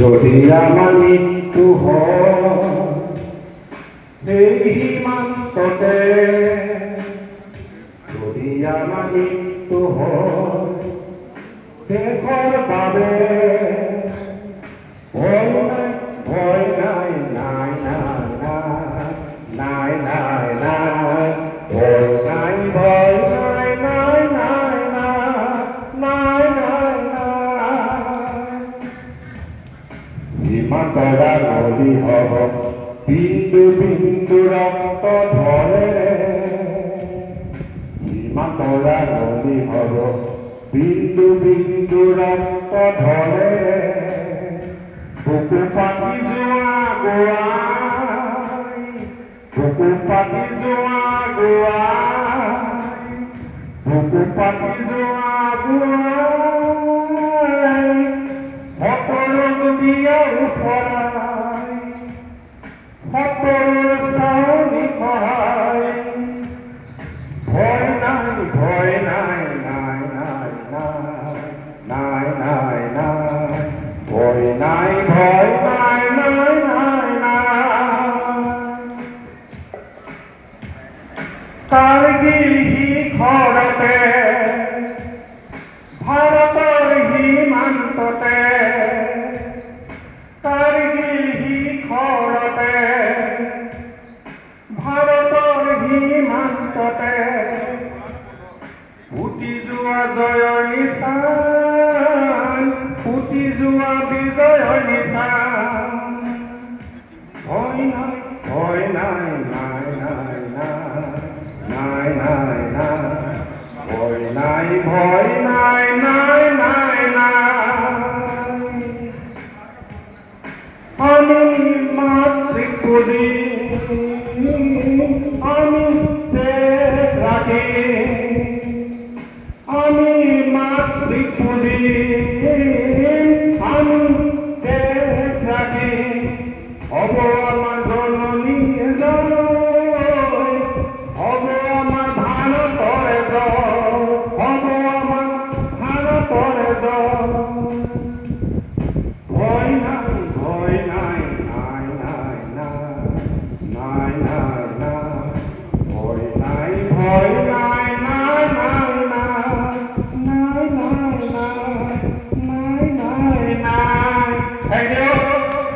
যদি আমাৰ মৃত্যু হয় এই সীমান্ততে, যদি আমাৰ মৃত্যু হয় দেশৰ বাবে, ভয় নাই নাই নাই নাই নাই নাই ভয় নাই ভয় নাই নাই নাই নাই নাই নাই। সীমান্তৰা নদী হব বিন্দু বিন্দু ৰক্ত ধৰে, সীমান্তৰা নদী হব বিন্দু বিন্দু ৰক্ত ধৰে, বুকু পাতি যোৱা গোৱাই, বুকু পাতি যোৱা গোৱাই, বুকু পাতি যোৱা গোৱাই, সকলো দিয়া উফৰাই, সকলো চাউনি খহাই, ভয় নাই ভয় নাই নাই নাই নাই নাই নাই ভয় নাই ভয় নাই নাই নাই নাই। কাৰ্গিল শিখৰতে ভাৰতৰ সীমান্ততে, কাৰ্গিল শিখৰতে ভাৰতৰ সীমান্ততে ফুটি যোৱা জয়ৰ নিচান, ফুটি যোৱা বিজয়ৰ নিচান। ভয় নাই ভয় নাই নাই নাই নাই নাই নাই ভয় নাই ভয় নাই নাই নাই নাই। আমি মাতৃ পুঁজি